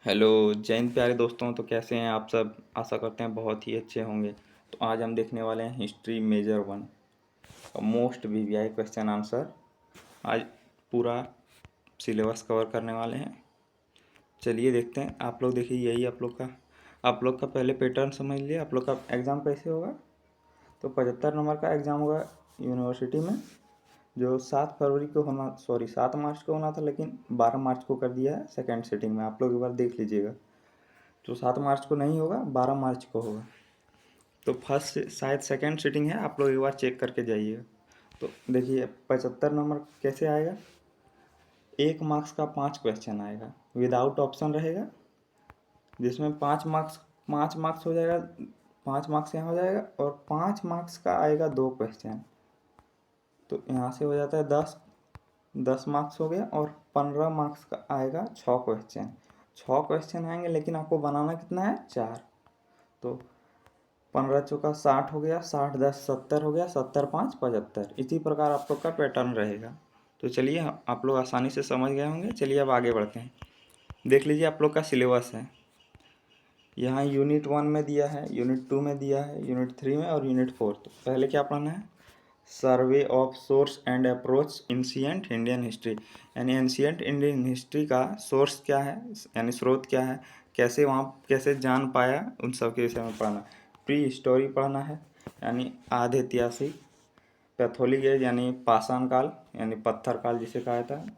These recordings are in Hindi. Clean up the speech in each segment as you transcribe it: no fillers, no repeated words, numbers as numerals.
हेलो जय हिंद प्यारे दोस्तों। तो कैसे हैं आप सब? आशा करते हैं बहुत ही अच्छे होंगे। तो आज हम देखने वाले हैं हिस्ट्री मेजर 1 का मोस्ट वीवीआई क्वेश्चन आंसर। आज पूरा सिलेबस कवर करने वाले हैं। चलिए देखते हैं। आप लोग देखिए, यही आप लोग का पहले पैटर्न समझ लिए। आप लोग का एग्ज़ाम कैसे होगा? तो 75 नंबर का एग्ज़ाम होगा यूनिवर्सिटी में, जो 7 मार्च को होना था, लेकिन 12 मार्च को कर दिया है सेकेंड सिटिंग में। आप लोग एक बार देख लीजिएगा। तो 7 मार्च को नहीं होगा, 12 मार्च को होगा। तो फर्स्ट शायद सेकंड सीटिंग है, आप लोग एक बार चेक करके जाइएगा। तो देखिए 75 नंबर कैसे आएगा। 1 मार्क्स का 5 क्वेश्चन आएगा, विदाउट ऑप्शन रहेगा, जिसमें 5 मार्क्स हो जाएगा। 5 मार्क्स यहाँ हो जाएगा और 5 मार्क्स का आएगा 2 क्वेश्चन। तो यहाँ से हो जाता है 10 मार्क्स हो गया। और 15 मार्क्स का आएगा 6 क्वेश्चन। 6 क्वेश्चन आएंगे, लेकिन आपको बनाना कितना है? 4। तो 15 चौका 60 हो गया, 60 10 70 हो गया, 70 5 75। इसी प्रकार आप लोग का पैटर्न रहेगा। तो चलिए, आप लोग आसानी से समझ गए होंगे। चलिए अब आगे बढ़ते हैं। देख लीजिए, आप लोग का सिलेबस है। यहाँ यूनिट 1 में दिया है, यूनिट 2 में दिया है, यूनिट 3 में और यूनिट 4। तो पहले क्या पढ़ना है? Survey of source and approach ancient Indian history. यानी एंशिएंट इंडियन हिस्ट्री का सोर्स क्या है, यानी स्रोत क्या है, कैसे वहाँ कैसे जान पाया, उन सब के विषय में पढ़ना। प्री हिस्टोरी पढ़ना है, यानी आधे ऐतिहासिक। पैथोलिक एज यानी पाषाण काल, यानी पत्थर काल जिसे कहा जाता है।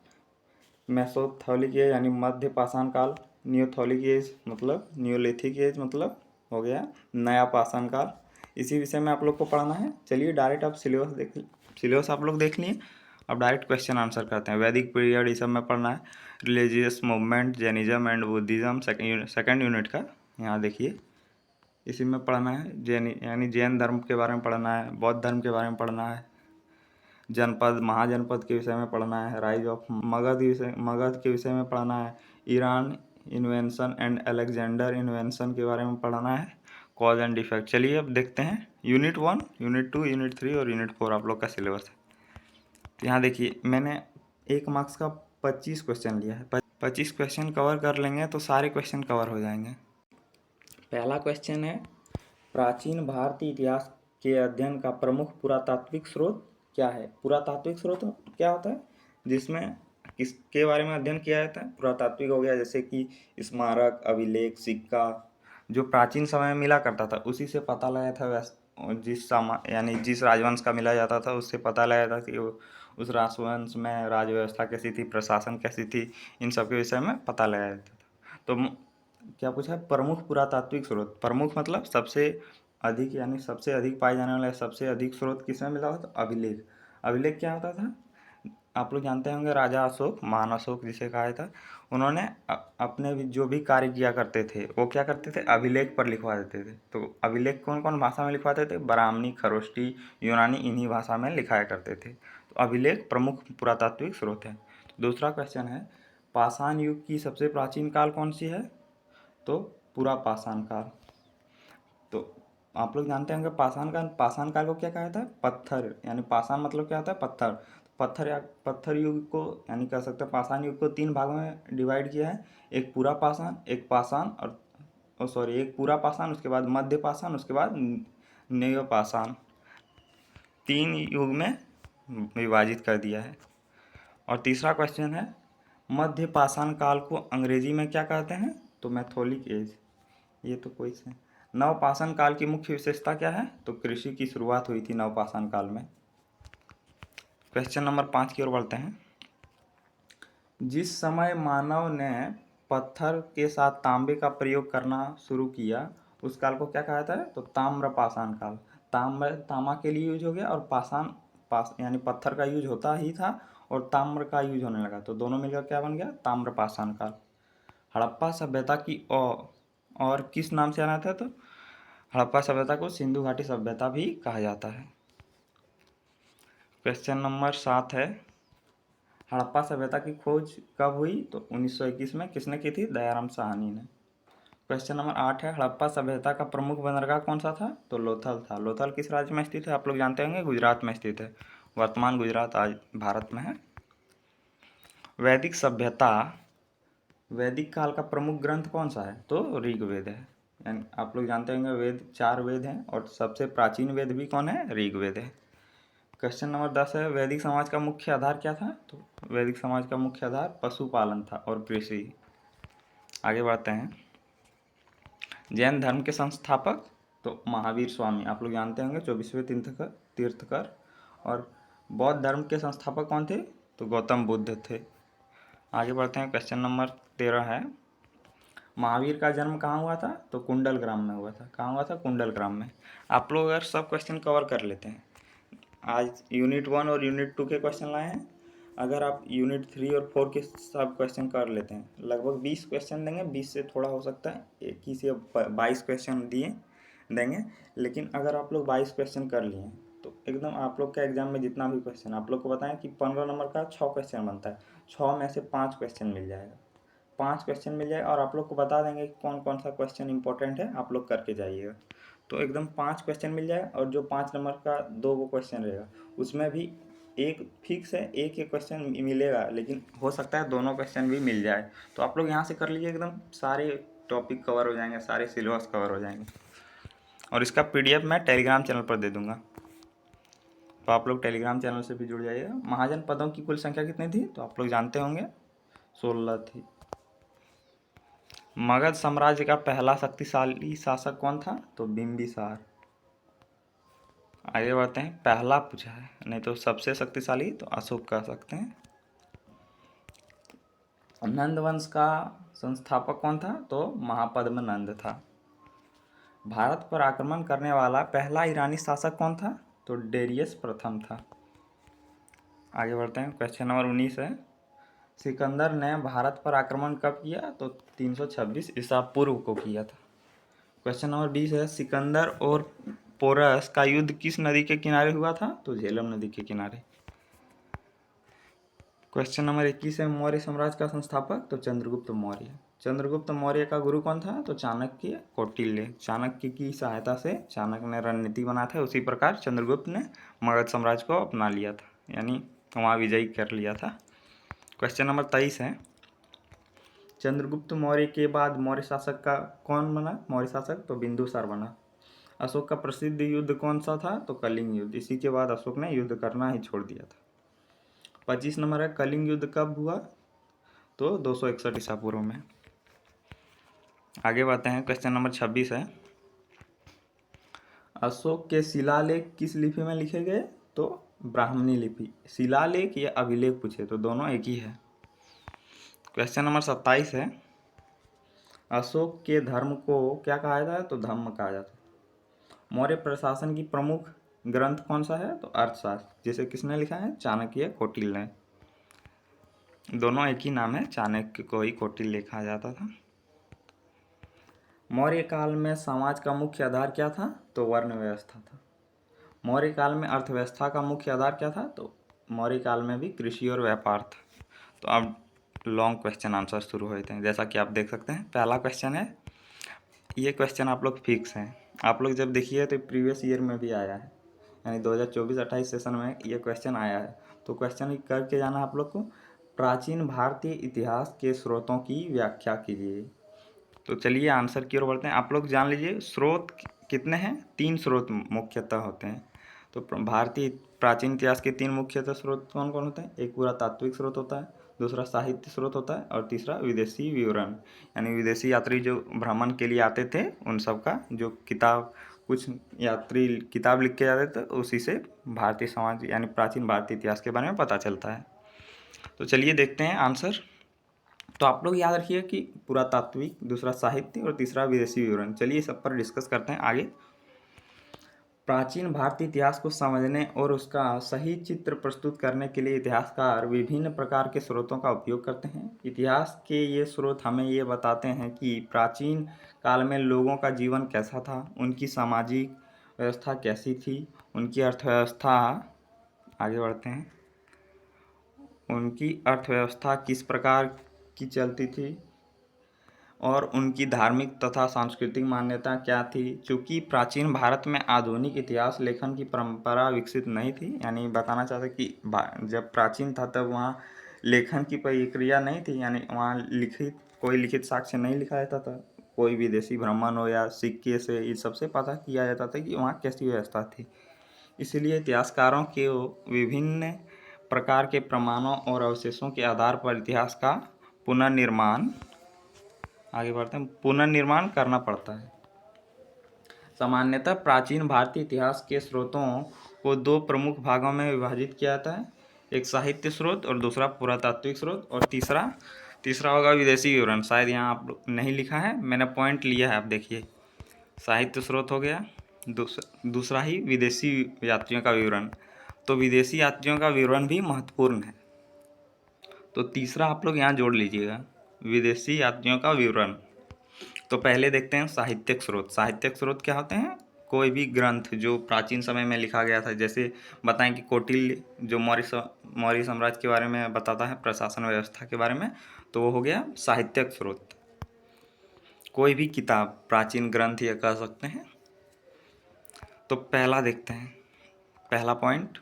मेसोथोलिक एज यानी मध्य पाषाण काल। न्यूथोलिक एज मतलब न्यूलिथिक एज मतलब हो गया नया पाषाण काल। इसी विषय में आप लोग को पढ़ना है। चलिए डायरेक्ट आप सिलेबस आप लोग देख लिए। अब डायरेक्ट क्वेश्चन आंसर करते हैं। वैदिक पीरियड ये सब में पढ़ना है। Religious movement, Jainism and Buddhism, second unit का यहाँ देखिए, इसी में पढ़ना है। यानी जैन धर्म के बारे में पढ़ना है, बौद्ध धर्म के बारे में पढ़ना है, जनपद महाजनपद के विषय में पढ़ना है, राइज ऑफ मगध के विषय में पढ़ना है, Iran invention and Alexander invention के बारे में पढ़ना है, कॉज एंड डिफेक्ट। चलिए अब देखते हैं। यूनिट 1, यूनिट 2, यूनिट 3 और यूनिट 4 आप लोग का सिलेबस है। तो यहाँ देखिए, मैंने 1 मार्क्स का 25 क्वेश्चन लिया है। 25 क्वेश्चन कवर कर लेंगे तो सारे क्वेश्चन कवर हो जाएंगे। पहला क्वेश्चन है, प्राचीन भारतीय इतिहास के अध्ययन का प्रमुख पुरातात्विक स्रोत क्या है? पुरातात्विक स्रोत क्या होता है? जिसमें किसके बारे में अध्ययन किया जाता है? पुरातात्विक हो गया जैसे कि स्मारक, अभिलेख, सिक्का, जो प्राचीन समय में मिला करता था उसी से पता लगा था। यानी जिस राजवंश का मिला जाता था उससे पता लगा था कि उस राजवंश में राज व्यवस्था कैसी थी, प्रशासन कैसी थी, इन सब के विषय में पता लगाया जाता था। तो क्या पूछा है? प्रमुख पुरातात्विक स्रोत। प्रमुख मतलब सबसे अधिक, यानी सबसे अधिक पाए जाने वाला, सबसे अधिक स्रोत किसमें मिला होता? अभिलेख। अभिलेख क्या होता था? आप लोग जानते होंगे, राजा अशोक, महान अशोक जिसे कहा था, उन्होंने अपने भी जो भी कार्य किया करते थे वो क्या करते थे? अभिलेख पर लिखवा देते थे। तो अभिलेख कौन कौन भाषा में लिखवाते थे? ब्राह्मणी, खरोष्टी, यूनानी, इन्हीं भाषा में लिखाया करते थे। तो अभिलेख प्रमुख पुरातात्विक स्रोत है। दूसरा क्वेश्चन है, पाषाण युग की सबसे प्राचीन काल कौन सी है? तो पूरा पाषाण काल। तो आप लोग जानते होंगे पाषाण काल को क्या कहा जाता है? पत्थर, यानी पाषाण मतलब क्या होता है? पत्थर। पत्थर युग को, यानी कह सकते हैं पाषाण युग को 3 भागों में डिवाइड किया है। एक पूरा पाषाण, एक पाषाण और एक पूरा पाषाण, उसके बाद मध्य पाषाण, उसके बाद नव पाषाण। 3 युग में विभाजित कर दिया है। और तीसरा क्वेश्चन है, मध्य पाषाण काल को अंग्रेजी में क्या कहते हैं? तो मैथोलिक एज। ये तो कोई से नवपाषाण काल की मुख्य विशेषता क्या है? तो कृषि की शुरुआत हुई थी नवपाषाण काल में। क्वेश्चन नंबर 5 की ओर बढ़ते हैं। जिस समय मानव ने पत्थर के साथ तांबे का प्रयोग करना शुरू किया उस काल को क्या कहा जाता है? तो ताम्रपाषाण काल। तांबा के लिए यूज हो गया, और यानी पत्थर का यूज होता ही था और ताम्र का यूज होने लगा, तो दोनों मिलकर क्या बन गया? ताम्रपाषाण काल। हड़प्पा सभ्यता की और किस नाम से जाना जाता है? तो हड़प्पा सभ्यता को सिंधु घाटी सभ्यता भी कहा जाता है। क्वेश्चन नंबर 7 है, हड़प्पा सभ्यता की खोज कब हुई? तो 1921 में। किसने की थी? दयाराम साहनी ने। क्वेश्चन नंबर 8 है, हड़प्पा सभ्यता का प्रमुख बंदरगाह कौन सा था? तो लोथल था। लोथल किस राज्य में स्थित है? आप लोग जानते होंगे, गुजरात में स्थित है। वर्तमान गुजरात आज भारत में है। वैदिक सभ्यता वैदिक काल का प्रमुख ग्रंथ कौन सा है? तो ऋग्वेद है। यानी आप लोग जानते होंगे वेद 4 वेद हैं और सबसे प्राचीन वेद भी कौन है? ऋग्वेद है। क्वेश्चन नंबर 10 है, वैदिक समाज का मुख्य आधार क्या था? तो वैदिक समाज का मुख्य आधार पशुपालन था और कृषि। आगे बढ़ते हैं। जैन धर्म के संस्थापक? तो महावीर स्वामी, आप लोग जानते होंगे 24वें तीर्थकर। और बौद्ध धर्म के संस्थापक कौन थे? तो गौतम बुद्ध थे। आगे बढ़ते हैं। क्वेश्चन नंबर 13 है, महावीर का जन्म कहाँ हुआ था? तो कुंडलग्राम में हुआ था। कहाँ हुआ था? कुंडलग्राम में। आप लोग अगर सब क्वेश्चन कवर कर लेते हैं, आज यूनिट 1 और यूनिट 2 के क्वेश्चन लाए हैं, अगर आप यूनिट 3 और 4 के सब क्वेश्चन कर लेते हैं, लगभग 20 क्वेश्चन देंगे, 20 से थोड़ा हो सकता है, 21 या 22 क्वेश्चन देंगे। लेकिन अगर आप लोग 22 क्वेश्चन कर लिए हैं तो एकदम आप लोग का एग्जाम में जितना भी क्वेश्चन, आप लोग को बताएं कि 15 नंबर का 6 क्वेश्चन बनता है, 6 में से 5 क्वेश्चन मिल जाएगा। 5 क्वेश्चन मिल जाए और आप लोग को बता देंगे कि कौन कौन सा क्वेश्चन इंपॉर्टेंट है, आप लोग करके जाइएगा। तो एकदम 5 क्वेश्चन मिल जाए और जो 5 नंबर का 2 वो क्वेश्चन रहेगा, उसमें भी एक फिक्स है, एक एक क्वेश्चन मिलेगा, लेकिन हो सकता है दोनों क्वेश्चन भी मिल जाए। तो आप लोग यहाँ से कर लीजिए, एकदम सारे टॉपिक कवर हो जाएंगे, सारे सिलेबस कवर हो जाएंगे। और इसका PDF मैं टेलीग्राम चैनल पर दे दूँगा, तो आप लोग टेलीग्राम चैनल से भी जुड़ जाइएगा। महाजन पदों की कुल संख्या कितनी थी? तो आप लोग जानते होंगे 16 थी। मगध साम्राज्य का पहला शक्तिशाली शासक कौन था? तो बिंबिसार। आगे बढ़ते हैं। पहला पूछा है, नहीं तो सबसे शक्तिशाली तो अशोक कह सकते हैं। नंद वंश का संस्थापक कौन था? तो महापद्म नंद था। भारत पर आक्रमण करने वाला पहला ईरानी शासक कौन था? तो डेरियस प्रथम था। आगे बढ़ते हैं। क्वेश्चन नंबर 19 है, सिकंदर ने भारत पर आक्रमण कब किया? तो 326 ईसा पूर्व को किया था। क्वेश्चन नंबर 20 है, सिकंदर और पोरस का युद्ध किस नदी के किनारे हुआ था? तो झेलम नदी के किनारे। क्वेश्चन नंबर 21 है, मौर्य साम्राज्य का संस्थापक? तो चंद्रगुप्त मौर्य। चंद्रगुप्त मौर्य का गुरु कौन था? तो चाणक्य कौटिल्य। चाणक्य की सहायता से चाणक्य ने रणनीति बनाया था, उसी प्रकार चंद्रगुप्त ने मगध साम्राज्य को अपना लिया था, यानी वहाँ विजयी कर लिया था। क्वेश्चन नंबर 23 है, चंद्रगुप्त मौर्य के बाद मौर्य शासक का कौन बना? मौर्य शासक? तो बिंदुसार बना। अशोक का प्रसिद्ध युद्ध कौन सा था? तो कलिंग युद्ध। इसी के बाद अशोक ने युद्ध करना ही छोड़ दिया था। 25 नंबर है, कलिंग युद्ध कब हुआ? तो 261 ईसा पूर्व में। आगे बढ़ते हैं। क्वेश्चन नंबर 26 है, अशोक के शिलालेख किस लिपि में लिखे गए? तो ब्राह्मणी लिपि। शिलालेख या अभिलेख पूछे तो दोनों एक ही है। क्वेश्चन नंबर 27 है, अशोक के धर्म को क्या कहा जाता है? तो धम्म कहा जाता है। मौर्य प्रशासन की प्रमुख ग्रंथ कौन सा है? तो अर्थशास्त्र, जिसे किसने लिखा है? चाणक्य कौटिल्य ने। दोनों एक ही नाम है, चाणक्य को ही कौटिल्य कहा जाता था। मौर्य काल में समाज का मुख्य आधार क्या था? तो वर्ण व्यवस्था था। मौर्य काल में अर्थव्यवस्था का मुख्य आधार क्या था? तो मौर्य काल में भी कृषि और व्यापार था। तो अब लॉन्ग क्वेश्चन आंसर शुरू होते हैं। जैसा कि आप देख सकते हैं, पहला क्वेश्चन है, ये क्वेश्चन आप लोग फिक्स हैं, आप लोग जब देखिए तो प्रीवियस ईयर में भी आया है, यानी 2024-28 सेशन में ये क्वेश्चन आया है। तो क्वेश्चन करके जाना आप लोग को, प्राचीन भारतीय इतिहास के स्रोतों की व्याख्या कीजिए। तो चलिए आंसर की ओर बढ़ते हैं। आप लोग जान लीजिए स्रोत कितने हैं? 3 स्रोत मुख्यतः होते हैं। तो भारतीय प्राचीन इतिहास के 3 मुख्यतः स्रोत कौन कौन होते हैं? एक पूरा तात्विक स्रोत होता है, दूसरा साहित्य स्रोत होता है, और तीसरा विदेशी विवरण, यानी विदेशी यात्री जो भ्रमण के लिए आते थे उन सब का जो किताब, कुछ यात्री किताब लिख के जाते थे, उसी से भारतीय समाज यानी प्राचीन भारतीय इतिहास के बारे में पता चलता है। तो चलिए देखते हैं आंसर। तो आप लोग याद रखिए कि पुरातात्विक, दूसरा साहित्य और तीसरा विदेशी विवरण। चलिए सब पर डिस्कस करते हैं आगे। प्राचीन भारतीय इतिहास को समझने और उसका सही चित्र प्रस्तुत करने के लिए इतिहासकार विभिन्न प्रकार के स्रोतों का उपयोग करते हैं। इतिहास के ये स्रोत हमें ये बताते हैं कि प्राचीन काल में लोगों का जीवन कैसा था, उनकी सामाजिक व्यवस्था कैसी थी, उनकी अर्थव्यवस्था, आगे बढ़ते हैं, उनकी अर्थव्यवस्था किस प्रकार की चलती थी और उनकी धार्मिक तथा सांस्कृतिक मान्यता क्या थी। चूँकि प्राचीन भारत में आधुनिक इतिहास लेखन की परंपरा विकसित नहीं थी, यानी बताना चाहते कि जब प्राचीन था तब वहाँ लेखन की प्रक्रिया नहीं थी, यानी वहाँ लिखित कोई लिखित साक्ष्य नहीं लिखा जाता था। कोई विदेशी ब्राह्मण हो या सिक्के से इन सबसे पता किया जाता था कि वहाँ कैसी व्यवस्था थी। इसलिए इतिहासकारों के विभिन्न प्रकार के प्रमाणों और अवशेषों के आधार पर इतिहास का पुनर्निर्माण आगे बढ़ते हैं पुनर्निर्माण करना पड़ता है। सामान्यतः प्राचीन भारतीय इतिहास के स्रोतों को दो प्रमुख भागों में विभाजित किया जाता है, एक साहित्य स्रोत और दूसरा पुरातात्विक स्रोत, और तीसरा होगा विदेशी विवरण। शायद यहाँ आप नहीं लिखा है, मैंने पॉइंट लिया है, आप देखिए। साहित्य स्रोत हो गया, दूसरा ही विदेशी यात्रियों का विवरण। तो विदेशी यात्रियों का विवरण भी महत्वपूर्ण है, तो तीसरा आप लोग यहाँ जोड़ लीजिएगा, विदेशी यात्रियों का विवरण। तो पहले देखते हैं साहित्यिक स्रोत। साहित्यिक स्रोत क्या होते हैं? कोई भी ग्रंथ जो प्राचीन समय में लिखा गया था, जैसे बताएं कि कौटिल्य जो मौर्य साम्राज्य के बारे में बताता है, प्रशासन व्यवस्था के बारे में, तो वो हो गया साहित्यिक स्रोत। कोई भी किताब, प्राचीन ग्रंथ या कह सकते हैं। तो पहला देखते हैं, पहला पॉइंट,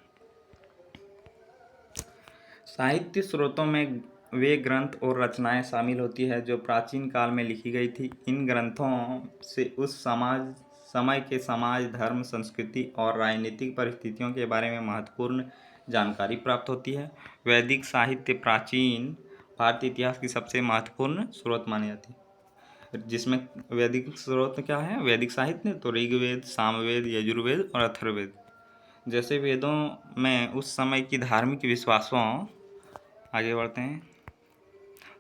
साहित्य स्रोतों में वे ग्रंथ और रचनाएं शामिल होती है जो प्राचीन काल में लिखी गई थी। इन ग्रंथों से उस समय के समाज, धर्म, संस्कृति और राजनीतिक परिस्थितियों के बारे में महत्वपूर्ण जानकारी प्राप्त होती है। वैदिक साहित्य प्राचीन भारतीय इतिहास की सबसे महत्वपूर्ण स्रोत मानी जाती है। जिसमें वैदिक स्रोत क्या है? वैदिक साहित्य तो ऋग्वेद, सामवेद, यजुर्वेद और अथर्ववेद जैसे वेदों में उस समय की धार्मिक विश्वासों, आगे बढ़ते हैं,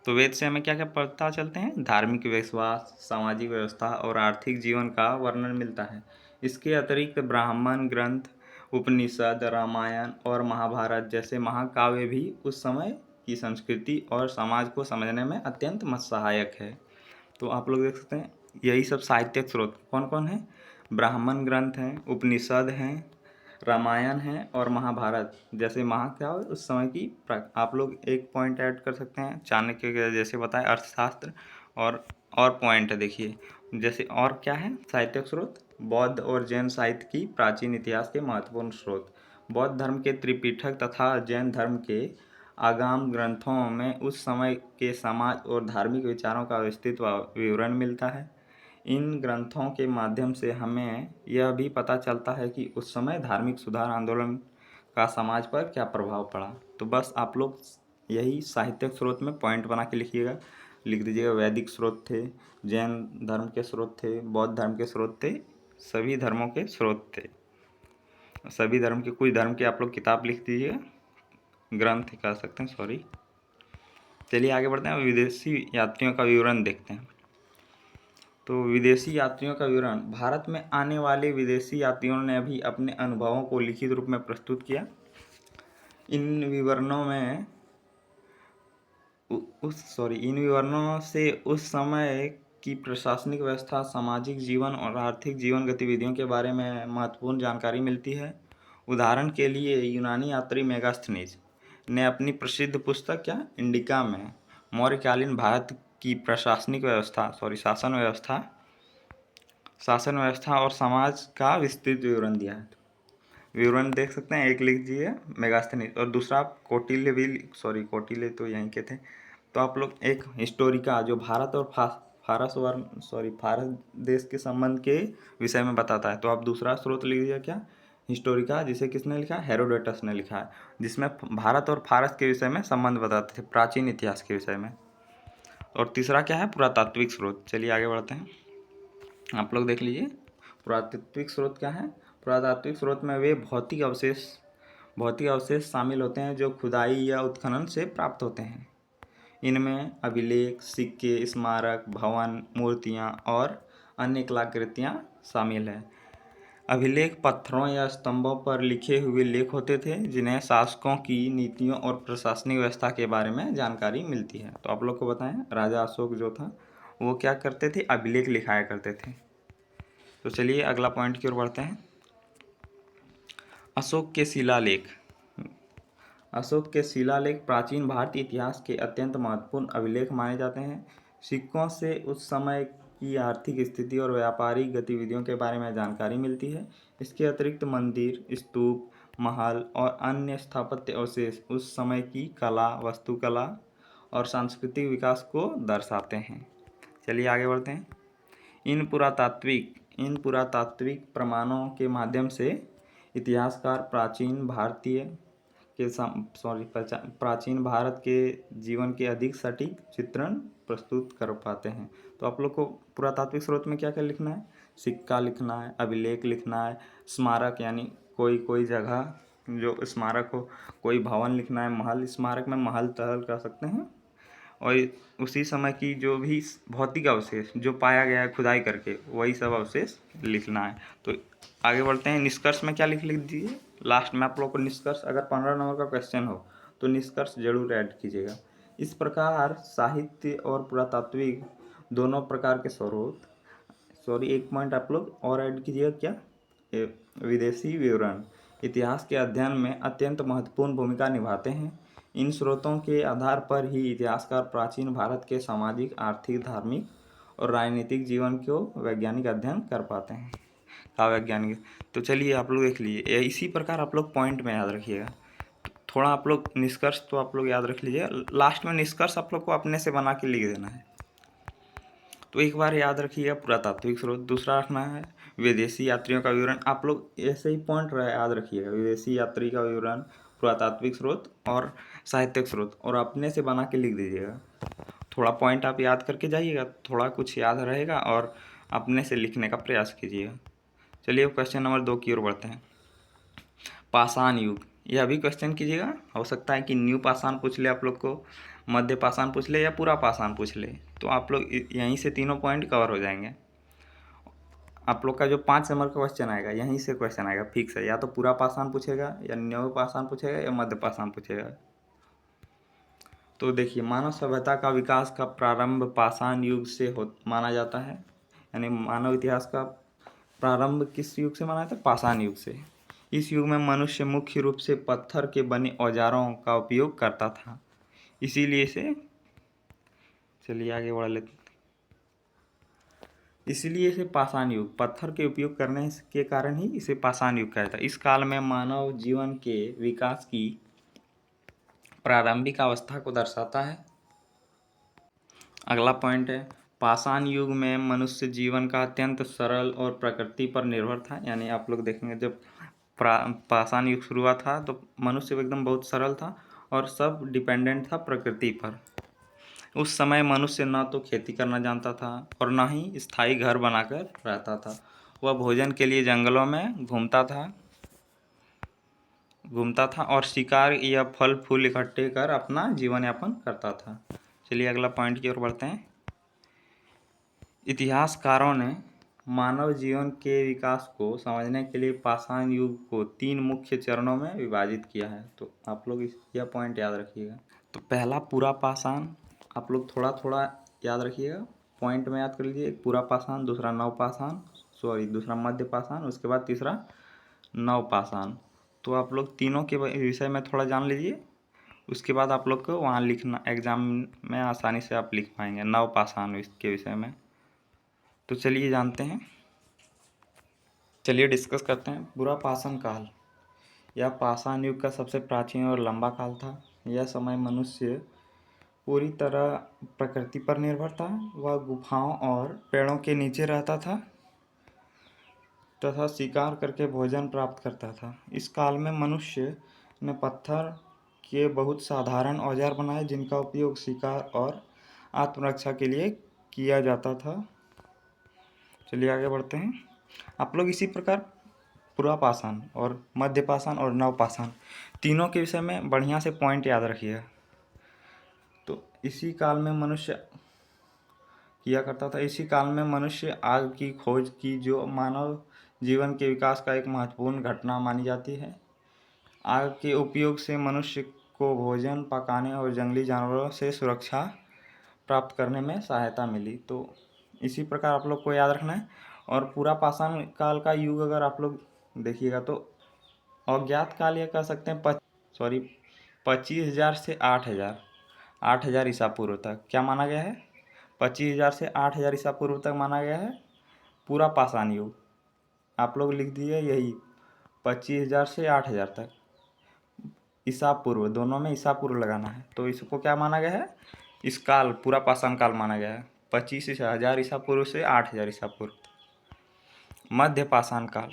तो वेद से हमें क्या क्या पता चलते हैं? धार्मिक विश्वास, सामाजिक व्यवस्था और आर्थिक जीवन का वर्णन मिलता है। इसके अतिरिक्त ब्राह्मण ग्रंथ, उपनिषद, रामायण और महाभारत जैसे महाकाव्य भी उस समय की संस्कृति और समाज को समझने में अत्यंत सहायक है। तो आप लोग देख सकते हैं, यही सब साहित्यिक स्रोत कौन कौन है? ब्राह्मण ग्रंथ हैं, उपनिषद हैं, रामायण है और महाभारत जैसे क्या हो उस समय की। आप लोग एक पॉइंट ऐड कर सकते हैं, चाणक्य के जैसे बताए अर्थशास्त्र, और पॉइंट देखिए जैसे, और क्या है साहित्यिक स्रोत? बौद्ध और जैन साहित्य की प्राचीन इतिहास के महत्वपूर्ण स्रोत। बौद्ध धर्म के त्रिपिटक तथा जैन धर्म के आगम ग्रंथों में उस समय के समाज और धार्मिक विचारों का विस्तृत विवरण मिलता है। इन ग्रंथों के माध्यम से हमें यह भी पता चलता है कि उस समय धार्मिक सुधार आंदोलन का समाज पर क्या प्रभाव पड़ा। तो बस आप लोग यही साहित्यिक स्रोत में पॉइंट बना के लिख दीजिएगा। वैदिक स्रोत थे, जैन धर्म के स्रोत थे, बौद्ध धर्म के स्रोत थे, सभी धर्मों के स्रोत थे। सभी धर्म के, कुछ धर्म के आप लोग किताब लिख दीजिएगा, ग्रंथ कह सकते हैं, सॉरी। चलिए आगे बढ़ते हैं, विदेशी यात्रियों का विवरण देखते हैं। तो विदेशी यात्रियों का विवरण। भारत में आने वाले विदेशी यात्रियों ने भी अपने अनुभवों को लिखित रूप में प्रस्तुत किया। इन विवरणों से उस समय की प्रशासनिक व्यवस्था, सामाजिक जीवन और आर्थिक जीवन गतिविधियों के बारे में महत्वपूर्ण जानकारी मिलती है। उदाहरण के लिए यूनानी यात्री मेगास्थनीज ने अपनी प्रसिद्ध पुस्तक क्या, इंडिका में मौर्यकालीन भारत की प्रशासनिक व्यवस्था, शासन व्यवस्था और समाज का विस्तृत विवरण दिया है। विवरण देख सकते हैं, एक लिख दिए मेगास्थनीज और दूसरा कौटिल्य भी, कौटिल्य तो यहीं के थे। तो आप लोग एक हिस्टोरिका जो भारत और फारस देश के संबंध के विषय में बताता है, तो आप दूसरा स्रोत लिख दिया क्या, हिस्टोरिका, जिसे किसने लिखा? हेरोडोटस ने लिखा है, जिसमें भारत और फारस के विषय में संबंध बताते थे, प्राचीन इतिहास के विषय में। और तीसरा क्या है? पुरातात्विक स्रोत। चलिए आगे बढ़ते हैं, आप लोग देख लीजिए पुरातात्विक स्रोत क्या है। पुरातात्विक स्रोत में वे भौतिक अवशेष शामिल होते हैं जो खुदाई या उत्खनन से प्राप्त होते हैं। इनमें अभिलेख, सिक्के, स्मारक, भवन, मूर्तियाँ और अन्य कलाकृतियाँ शामिल हैं। अभिलेख पत्थरों या स्तंभों पर लिखे हुए लेख होते थे, जिन्हें शासकों की नीतियों और प्रशासनिक व्यवस्था के बारे में जानकारी मिलती है। तो आप लोग को बताएं, राजा अशोक जो था वो क्या करते थे? अभिलेख लिखाया करते थे। तो चलिए अगला पॉइंट की ओर बढ़ते हैं। अशोक के शिलालेख। अशोक के शिलालेख प्राचीन भारतीय इतिहास के अत्यंत महत्वपूर्ण अभिलेख माने जाते हैं। सिक्कों से उस समय की आर्थिक स्थिति और व्यापारिक गतिविधियों के बारे में जानकारी मिलती है। इसके अतिरिक्त मंदिर, स्तूप, महल और अन्य स्थापत्य अवशेष उस समय की कला, वास्तुकला और सांस्कृतिक विकास को दर्शाते हैं। चलिए आगे बढ़ते हैं। इन पुरातात्विक प्रमाणों के माध्यम से इतिहासकार प्राचीन भारत के जीवन के अधिक सटीक चित्रण प्रस्तुत कर पाते हैं। तो आप लोग को पुरातात्विक स्रोत में क्या क्या लिखना है? सिक्का लिखना है, अभिलेख लिखना है, स्मारक यानी कोई जगह जो स्मारक हो, कोई भवन लिखना है, महल, स्मारक में महल तहल कर सकते हैं, और उसी समय की जो भी भौतिक अवशेष जो पाया गया है खुदाई करके, वही सब अवशेष लिखना है। तो आगे बढ़ते हैं। निष्कर्ष में क्या लिख दीजिए लास्ट में आप लोग को निष्कर्ष, अगर 15 नंबर का क्वेश्चन हो तो निष्कर्ष जरूर ऐड कीजिएगा। इस प्रकार साहित्य और पुरातात्विक दोनों प्रकार के स्रोत, एक पॉइंट आप लोग और ऐड कीजिएगा, क्या? विदेशी विवरण इतिहास के अध्ययन में अत्यंत महत्वपूर्ण भूमिका निभाते हैं। इन स्रोतों के आधार पर ही इतिहासकार प्राचीन भारत के सामाजिक, आर्थिक, धार्मिक और राजनीतिक जीवन को वैज्ञानिक अध्ययन कर पाते हैं। वैज्ञानिक। तो चलिए आप लोग देख लीजिए, इसी प्रकार आप लोग पॉइंट में याद रखिएगा। थोड़ा आप लोग निष्कर्ष तो आप लोग याद रख लीजिए, लास्ट में निष्कर्ष आप लोग को अपने से बना के लिख देना है। तो एक बार याद रखिएगा पुरातात्विक स्रोत, दूसरा रखना है विदेशी यात्रियों का विवरण। आप लोग ऐसे ही पॉइंट याद रखिएगा, विदेशी यात्री का विवरण, पुरातात्विक स्रोत और साहित्यिक स्रोत, और अपने से बना के लिख दीजिएगा। थोड़ा पॉइंट आप याद करके जाइएगा, थोड़ा कुछ याद रहेगा और अपने से लिखने का प्रयास कीजिएगा। चलिए अब क्वेश्चन नंबर 2 की ओर बढ़ते हैं। पाषाण युग, यह भी क्वेश्चन कीजिएगा। हो सकता है कि न्यू पाषाण पूछ ले आप लोग को, मध्य पाषाण पूछ ले या पूरा पाषाण पूछ ले, तो आप लोग यहीं से तीनों पॉइंट कवर हो जाएंगे। आप लोग का जो 5 नंबर का क्वेश्चन आएगा यहीं से क्वेश्चन आएगा फिक्स है, या तो पूरा पाषाण पूछेगा, या न्यू पाषाण पूछेगा, या मध्य पाषाण पूछेगा। तो देखिए, मानव सभ्यता का विकास का प्रारंभ पाषाण युग से माना जाता है, यानी मानव इतिहास का प्रारंभ किस युग से माना जाता है? पाषाण युग से। इस युग में मनुष्य मुख्य रूप से पत्थर के बने औजारों का उपयोग करता था, इसीलिए इसे, चलिए आगे बढ़ लेते, इसलिए इसे पाषाण युग, पत्थर के उपयोग करने के कारण ही इसे पाषाण युग कहा जाता है। इस काल में मानव जीवन के विकास की प्रारंभिक अवस्था को दर्शाता है। अगला पॉइंट है, पाषाण युग में मनुष्य जीवन का अत्यंत सरल और प्रकृति पर निर्भर था। यानी आप लोग देखेंगे जब पाषाण युग शुरू हुआ था तो मनुष्य एकदम बहुत सरल था और सब डिपेंडेंट था प्रकृति पर। उस समय मनुष्य ना तो खेती करना जानता था और ना ही स्थायी घर बनाकर रहता था। वह भोजन के लिए जंगलों में घूमता था और शिकार या फल फूल इकट्ठे कर अपना जीवन यापन करता था। चलिए अगला पॉइंट की ओर बढ़ते हैं। इतिहासकारों ने मानव जीवन के विकास को समझने के लिए पाषाण युग को 3 मुख्य चरणों में विभाजित किया है। तो आप लोग यह पॉइंट याद रखिएगा। तो पहला पूरा पाषाण, आप लोग थोड़ा थोड़ा याद रखिएगा, पॉइंट में याद कर लीजिए। एक पूरा पाषाण, दूसरा दूसरा मध्य पाषाण, उसके बाद तीसरा नव पाषाण। तो आप लोग तीनों के विषय में थोड़ा जान लीजिए, उसके बाद आप लोग को वहाँ लिखना, एग्जाम में आसानी से आप लिख पाएंगे नव पाषाण के विषय में। तो चलिए जानते हैं, चलिए डिस्कस करते हैं। पूरा पाषाण काल, यह पाषाण युग का सबसे प्राचीन और लंबा काल था। यह समय मनुष्य पूरी तरह प्रकृति पर निर्भर था। वह गुफाओं और पेड़ों के नीचे रहता था तथा शिकार करके भोजन प्राप्त करता था। इस काल में मनुष्य ने पत्थर के बहुत साधारण औजार बनाए जिनका उपयोग शिकार और आत्मरक्षा के लिए किया जाता था। चलिए आगे बढ़ते हैं। आप लोग इसी प्रकार पूरा पाषाण और मध्य पाषाण और नव पाषाण तीनों के विषय में बढ़िया से पॉइंट याद रखिएगा। तो इसी काल में मनुष्य किया करता था। इसी काल में मनुष्य आग की खोज की, जो मानव जीवन के विकास का एक महत्वपूर्ण घटना मानी जाती है। आग के उपयोग से मनुष्य को भोजन पकाने और जंगली जानवरों से सुरक्षा प्राप्त करने में सहायता मिली। तो इसी प्रकार आप लोग को याद रखना है। और पूरा पाषाण काल का युग अगर आप लोग देखिएगा तो अज्ञात काल, यह कह सकते हैं 25,000 से 8,000 ईसा पूर्व तक क्या माना गया है? 25,000 से 8,000 ईसा पूर्व तक माना गया है पूरा पाषाण युग। आप लोग लिख दिए यही 25,000 से 8,000 तक। ईसा पूर्व, दोनों में ईसा पूर्व लगाना है। तो इसको क्या माना गया है, इस काल पूरा पाषाण काल माना गया है 25,000 ईसा पूर्व से 8,000 ईसा पूर्व। मध्य पाषाण काल,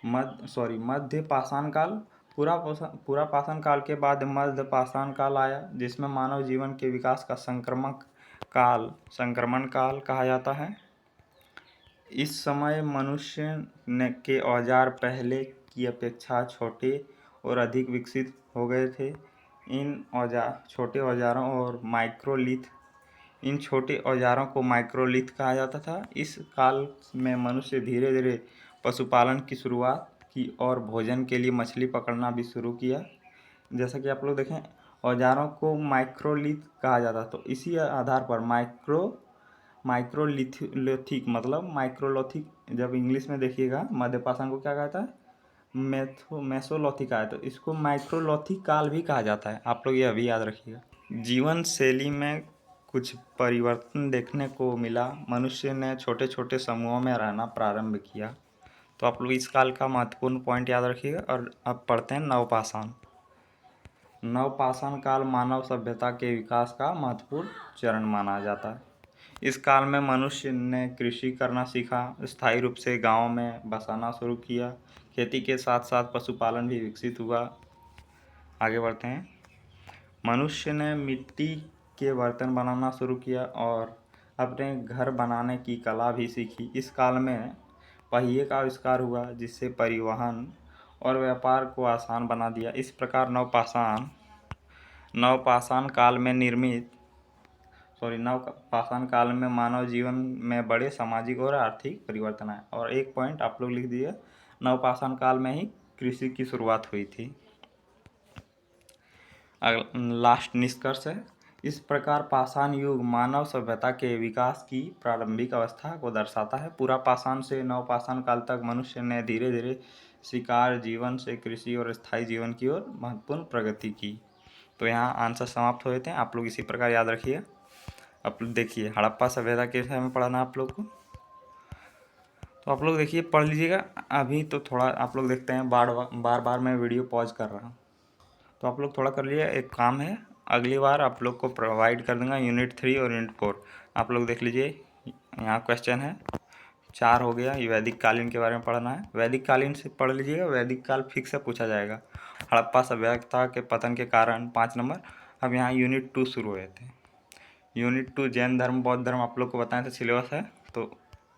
मध्य पाषाण काल, पूरा पाषाण काल के बाद मध्य पाषाण काल आया, जिसमें मानव जीवन के विकास का संक्रमण काल कहा जाता है। इस समय मनुष्य के औजार पहले की अपेक्षा छोटे और अधिक विकसित हो गए थे। छोटे औजारों और इन छोटे औजारों को माइक्रोलिथ कहा जाता था। इस काल में मनुष्य धीरे धीरे पशुपालन की शुरुआत की और भोजन के लिए मछली पकड़ना भी शुरू किया। जैसा कि आप लोग देखें, औजारों को माइक्रोलिथ कहा जाता, तो इसी आधार पर माइक्रोलिथिक मतलब माइक्रोलोथिक, जब इंग्लिश में देखिएगा मध्य पाषाण को क्या कहता है, मेसोलोथिक आया, तो इसको माइक्रोलोथिक काल भी कहा जाता है। आप लोग ये अभी याद रखिएगा। जीवन शैली में कुछ परिवर्तन देखने को मिला। मनुष्य ने छोटे छोटे समूहों में रहना प्रारंभ किया। तो आप लोग इस काल का महत्वपूर्ण पॉइंट याद रखिएगा। और अब पढ़ते हैं नवपाषाण। नवपाषाण काल मानव सभ्यता के विकास का महत्वपूर्ण चरण माना जाता है। इस काल में मनुष्य ने कृषि करना सीखा, स्थायी रूप से गांव में बसाना शुरू किया, खेती के साथ साथ पशुपालन भी विकसित हुआ। आगे बढ़ते हैं। मनुष्य ने मिट्टी के बर्तन बनाना शुरू किया और अपने घर बनाने की कला भी सीखी। इस काल में पहिए का आविष्कार हुआ, जिससे परिवहन और व्यापार को आसान बना दिया। इस प्रकार नवपाषाण काल में मानव जीवन में बड़े सामाजिक और आर्थिक परिवर्तन आए। और एक पॉइंट आप लोग लिख दिए, नवपाषाण काल में ही कृषि की शुरुआत हुई थी। लास्ट निष्कर्ष है, इस प्रकार पाषाण युग मानव सभ्यता के विकास की प्रारंभिक अवस्था को दर्शाता है। पूरा पाषाण से नवपाषाण काल तक मनुष्य ने धीरे धीरे शिकार जीवन से कृषि और स्थायी जीवन की ओर महत्वपूर्ण प्रगति की। तो यहाँ आंसर समाप्त हुए थे। आप लोग इसी प्रकार याद रखिए। आप लोग देखिए, हड़प्पा सभ्यता के विषय में पढ़ना आप लोग को, तो आप लोग देखिए पढ़ लीजिएगा। अभी तो थोड़ा आप लोग देखते हैं, बार मैं वीडियो पॉज कर रहा हूँ, तो आप लोग थोड़ा कर लीजिए। एक काम है, अगली बार आप लोग को प्रोवाइड कर दूंगा यूनिट 3 और यूनिट 4। आप लोग देख लीजिए, यहाँ क्वेश्चन है 4 हो गया। ये वैदिक कालीन के बारे में पढ़ना है। वैदिक कालीन से पढ़ लीजिएगा, वैदिक काल फिक्स से पूछा जाएगा। हड़प्पा सभ्यता के पतन के कारण 5 नंबर। अब यहाँ यूनिट 2 शुरू हुए थे। यूनिट 2 जैन धर्म बौद्ध धर्म आप लोग को बताएं तो सिलेबस है, तो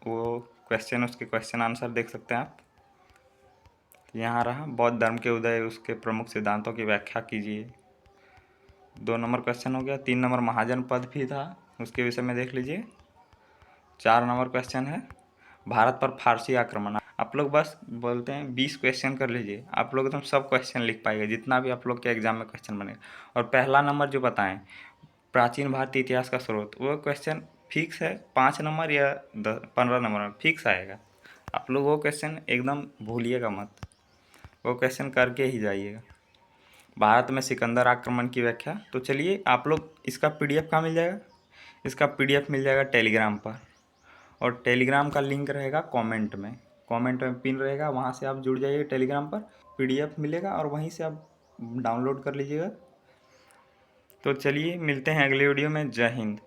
वो क्वेश्चन, उसके क्वेश्चन आंसर देख सकते हैं आप। यहाँ रहा, बौद्ध धर्म के उदय, उसके प्रमुख सिद्धांतों की व्याख्या कीजिए। 2 नंबर क्वेश्चन हो गया। 3 नंबर महाजन पद भी था, उसके विषय में देख लीजिए। 4 नंबर क्वेश्चन है भारत पर फारसी आक्रमण। आप लोग बस बोलते हैं 20 क्वेश्चन कर लीजिए, आप लोग एकदम सब क्वेश्चन लिख पाएंगे, जितना भी आप लोग के एग्जाम में क्वेश्चन बनेगा। और पहला नंबर जो बताएं, प्राचीन भारतीय इतिहास का स्रोत, वो क्वेश्चन फिक्स है 5 नंबर या 15 नंबर में फिक्स आएगा। आप लोग वो क्वेश्चन एकदम भूलिएगा मत, वो क्वेश्चन करके ही जाइएगा। भारत में सिकंदर आक्रमण की व्याख्या। तो चलिए, आप लोग इसका PDF कहाँ मिल जाएगा, इसका PDF मिल जाएगा टेलीग्राम पर, और टेलीग्राम का लिंक रहेगा कमेंट में पिन रहेगा, वहाँ से आप जुड़ जाइए टेलीग्राम पर। PDF मिलेगा और वहीं से आप डाउनलोड कर लीजिएगा। तो चलिए मिलते हैं अगले वीडियो में। जय हिंद।